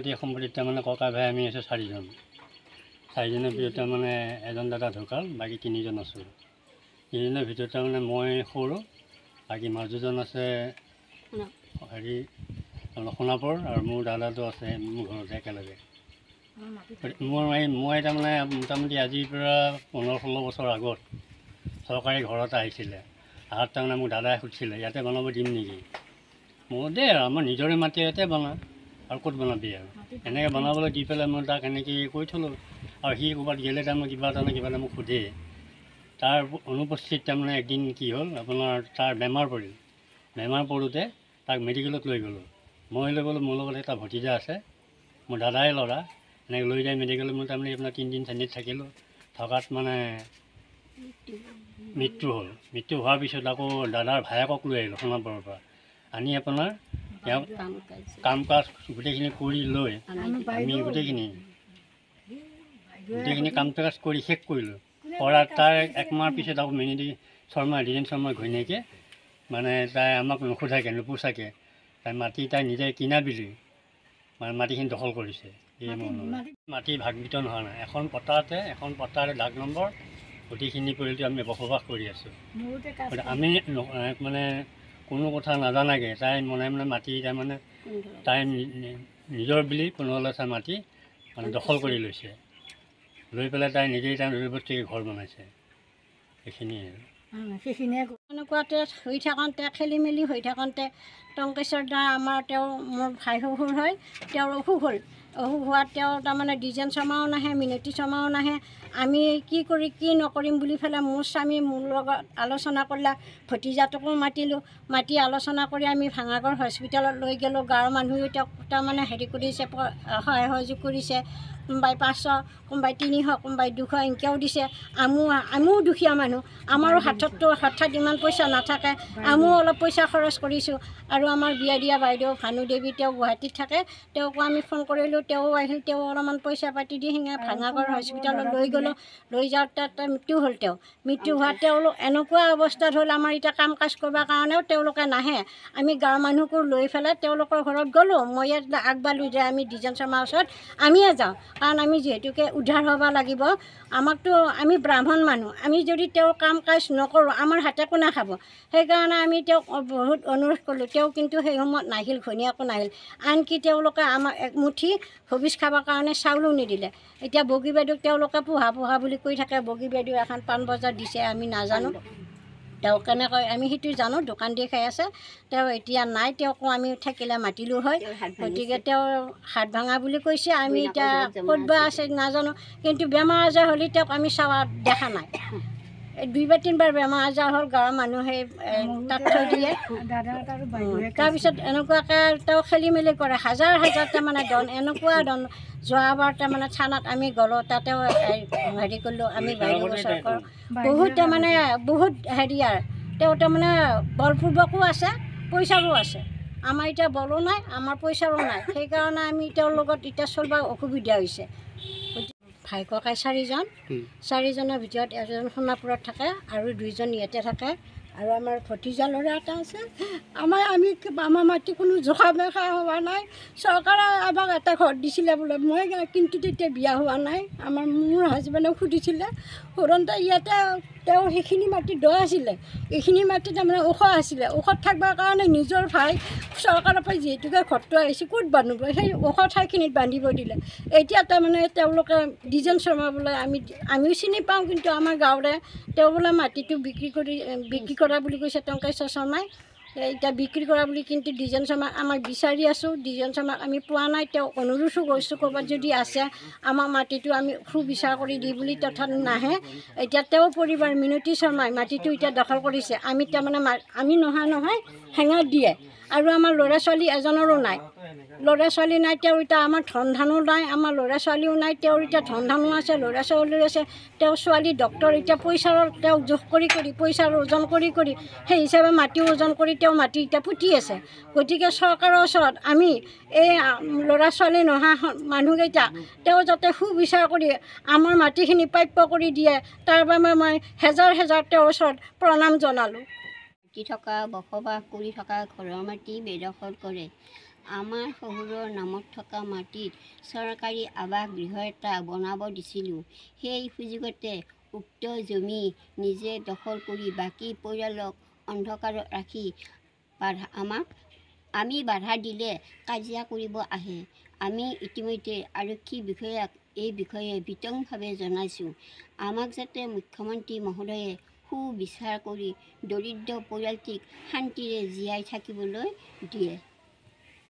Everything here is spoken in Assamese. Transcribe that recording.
মাটি সম্পত্তিত তাৰমানে ককা ভাই আমি আছোঁ চাৰিজনৰ ভিতৰত তাৰমানে এজন দাদা ঢুকাল, বাকী তিনিজন আছোঁ। তিনিজনৰ ভিতৰত তাৰমানে মই সৰু, বাকী মাজুজন আছে হেৰি সোণাপুৰ, আৰু মোৰ দাদাটো আছে মোৰ ঘৰতে একেলগে। মই তাৰমানে মোটামুটি আজিৰ পৰা 15-16 বছৰ আগত চৰকাৰী ঘৰত আহিছিলে। আহাত তাৰমানে মোৰ দাদাই সুধিছিলে ইয়াতে বনাব দিম নেকি। মই দে আৰু আমাৰ নিজৰে মাটি ইয়াতে বনা, আৰু ক'ত বনাবি আৰু এনেকৈ বনাবলৈ দি পেলাই মই তাক এনেকৈ কৈ থ'লোঁ। আৰু সি ক'ৰবাত গ'লে তাৰমানে কিবা এটা মোক সোধে। তাৰ অনুপস্থিত তাৰমানে একদিন কি হ'ল, আপোনাৰ তাৰ বেমাৰ পৰোঁতে তাক মেডিকেলত লৈ গ'লোঁ। মই লৈ গ'লোঁ, মোৰ লগত এটা ভতিজা আছে, মোৰ দাদাই ল'ৰা, এনেকৈ লৈ যাই মেডিকেলত মই তাৰমানে আপোনাৰ 3 দিন 4 দিন থাকিলোঁ। থকাত মানে মৃত্যু হ'ল। মৃত্যু হোৱাৰ পিছত আকৌ দাদাৰ ভায়েকক লৈ আহিলোঁ সোণাপুৰৰ পৰা, আনি আপোনাৰ তেওঁক কাম কাজ গোটেইখিনি কৰি লৈ আমি গোটেইখিনি কাম কাজ কৰি শেষ কৰিলোঁ। কৰাৰ তাৰ 1 মাহ পিছত আকৌ ধীৰেন শৰ্মাৰ ঘৈণীয়েকে মানে তাই আমাক নুপুচাকে তাই মাটি তাই নিজে কিনা বিলি মানে মাটিখিনি দখল কৰিছে। এই মাটি ভাগ বিতৰণ হোৱা নাই। এখন পট্টাৰে দাগ নম্বৰ গোটেইখিনি পৰিয়ালটো আমি বসবাস কৰি আছোঁ। আমি মানে কোনো কথা নাজানাকৈ তাই মনে মাটি তাৰমানে তাই নিজৰ বুলি 15 লাখ মাটি মানে দখল কৰি লৈছে। লৈ পেলাই তাই নিজেই জবৰদস্তিকৈ ঘৰ বনাইছে। সেইখিনিয়ে এনেকুৱাতে হৈ থাকোঁতে খেলি মেলি হৈ থাকোঁতে টংকেশ্বৰ দা মোৰ ভাই শহুৰ হয়, তেওঁৰ অসুখ হোৱাত তেওঁ তাৰমানে দ্বিজেন শৰ্মাও নাহে, মিনতী শৰ্মাও নাহে। আমি কি নকৰিম বুলি পেলাই মোৰ স্বামী মোৰ লগত আলোচনা কৰিলে, ভতিজাটোকো মাতি আলোচনা কৰি আমি ভাঙাগড় হস্পিটেলত লৈ গ'লোঁ। গাঁৱৰ মানুহেও তেওঁক তাৰমানে হেৰি কৰিছে, সহায় সহযোগ কৰিছে। কোনোবাই 500, কোনোবাই 300, কোনোবাই 200 এনেকৈও দিছে। আমিও দুখীয়া মানুহ, আমাৰো হঠাৎ ইমান পইচা নাথাকে, আমিও অলপ পইচা খৰচ কৰিছোঁ। আৰু আমাৰ বিয়া দিয়া বাইদেউ ভানুদেৱী, তেওঁ গুৱাহাটীত থাকে, তেওঁকো আমি ফোন কৰিলোঁ, তেওঁ আহিল, তেওঁ অলপমান পইচা পাতি দি ভাঙাগড় হস্পিটেলত লৈ গ'লোঁ। লৈ যাওঁতে মৃত্যু হ'ল। মৃত্যু হোৱাত তেওঁলোক এনেকুৱা অৱস্থাত হ'ল, আমাৰ এতিয়া কাম কাজ কৰিবৰ কাৰণেও তেওঁলোকে নাহে। আমি গাঁৱৰ মানুহকো লৈ পেলাই তেওঁলোকৰ ঘৰত গ'লোঁ। মই ইয়াত আগবালোঁ যে আমি দ্বিজেন শৰ্মাৰ ওচৰত আমিয়ে যাওঁ, কাৰণ আমি যিহেতুকে উদ্ধাৰ হ'ব লাগিব। আমি ব্ৰাহ্মণ মানুহ, আমি যদি তেওঁৰ কাম কাজ নকৰোঁ আমাৰ হাতে কোনে খাব। সেইকাৰণে আমি তেওঁক বহুত অনুৰোধ কৰিলোঁ। তেওঁ কিন্তু সেই সময়ত নাহিল, ঘৈণীয়েকো নাহিল। আনকি তেওঁলোকে আমাক একমুঠি ভবিজ খাবৰ কাৰণে চাউলো নিদিলে। এতিয়া বগী বাইদেউক তেওঁলোকে পোহা বুলি কৈ থাকে। বগী বাইদেউ এখন পাণ বজাৰ দিছে, আমি নাজানো তেওঁ কেনেকৈ, আমি সেইটো জানো দোকান দি খাই আছে। তেওঁ এতিয়া নাই, তেওঁকো আমি থাকিলে মাতিলোঁ হয়। গতিকে তেওঁ হাত ভাঙা বুলি কৈছে। আমি এতিয়া ক'ত বা আছে নাজানো, কিন্তু বেমাৰ আজাৰ হ'লে তেওঁক আমি দেখা নাই। 2 বা 3 বাৰ বেমাৰ আজাৰ হ'ল, গাঁৱৰ মানুহে তাত থৈ দিয়ে। তাৰপিছত এনেকুৱাকৈ তেওঁ খেলি মেলি কৰে, হাজাৰ তাৰমানে এনেকুৱা যোৱাবাৰ তাৰমানে থানাত আমি গ'লোঁ, তাতেও হেৰি কৰিলোঁ, আমি বাইদেউ ওচৰ কৰোঁ বহুত তাৰমানে বহুত তেওঁ তাৰমানে বলপূৰ্বকো আছে, পইচাৰো আছে। আমাৰ এতিয়া বলো নাই, আমাৰ পইচাৰো নাই। সেইকাৰণে আমি তেওঁৰ লগত এতিয়া চলিব অসুবিধা হৈছে। ভাই ককাই 4জনৰ ভিতৰত এজন সোণাপুৰত থাকে আৰু 2জন ইয়াতে থাকে। আৰু আমাৰ ভতিজা ল'ৰা এটা আছে। আমাৰ মাটি কোনো জোখা মেখা হোৱা নাই। চৰকাৰে আমাক এটা ঘৰ দিছিলে বোলে, মই কিন্তু তেতিয়া বিয়া হোৱা নাই। মোৰ হাজবেণ্ডেও সুধিছিলে, সুধোঁতে ইয়াতে তেওঁ সেইখিনি মাটি দ আছিলে, এইখিনি মাটি তাৰমানে ওখ আছিলে। ওখত থাকিবৰ কাৰণে নিজৰ ভাই চৰকাৰৰ পৰা যিহেতুকে ঘৰটো আহিছে, ক'ত বান্ধিব, সেই ওখ ঠাইখিনিত বান্ধিব দিলে। এতিয়া তাৰমানে তেওঁলোকে দ্বিজেন শৰ্মা বোলে, আমিও চিনি পাওঁ, কিন্তু আমাৰ গাঁৱৰে তেওঁ বোলে মাটিটো বিক্ৰী কৰা বুলি কৈছে টংকেশ্বৰ শৰ্মাই। এতিয়া বিক্ৰী কৰা বুলি, কিন্তু দ্বিজেন শৰ্মাক আমাক বিচাৰি আছোঁ। দ্বিজেন শৰ্মাক আমি পোৱা নাই। তেওঁ অনুৰোধো কৰিছোঁ, ক'ৰবাত যদি আছে আমাৰ মাটিটো আমি সুবিচাৰ কৰি দি বুলি, তথাপি নাহে। এতিয়া তেওঁ পৰিবাৰ মিনতী শৰ্মাই মাটিটো এতিয়া দখল কৰিছে। আমি তাৰমানে আমি নহয় হেঙাৰ দিয়ে। আৰু আমাৰ ল'ৰা ছোৱালী এজনৰো নাই, ল'ৰা ছোৱালী নাই। তেওঁৰ এতিয়া আমাৰ ধন ধানো নাই, আমাৰ ল'ৰা ছোৱালীও নাই। তেওঁৰ এতিয়া ধন ধানো আছে, ল'ৰা ছোৱালীও আছে। তেওঁ ছোৱালী ডক্তৰ, এতিয়া তেওঁক জোখ কৰি পইচাৰ ওজন কৰি সেই হিচাপে মাটিও ওজন কৰি তেওঁ মাটি এতিয়া পুতি আছে। গতিকে চৰকাৰৰ ওচৰত আমি এই ল'ৰা ছোৱালী নহা মানুহকেইটা তেওঁ যাতে সুবিচাৰ কৰি আমাৰ মাটিখিনি প্ৰাপ্য কৰি দিয়ে, তাৰ বাবে মই হেজাৰ তেওঁৰ ওচৰত প্ৰণাম জনালোঁ। বসবাস কৰি থকা ঘৰৰ মাটি বেদখল কৰে। আমাৰ শহুৰৰ নামত থকা মাটিত চৰকাৰী আৱাস গৃহ এটা বনাব দিছিলোঁ। সেই সুযোগতে উক্ত জমি নিজে দখল কৰি বাকী পৰিয়ালক অন্ধকাৰত ৰাখি আমি বাধা দিলে কাজিয়া কৰিব আহে। আমি ইতিমধ্যে আৰক্ষী বিষয়াক এই বিষয়ে বিতংভাৱে জনাইছোঁ। আমাক যাতে মুখ্যমন্ত্ৰী মহোদয়ে সুবিচাৰ কৰি দৰিদ্ৰ পৰিয়ালটিক শান্তিৰে জীয়াই থাকিবলৈ দিয়ে।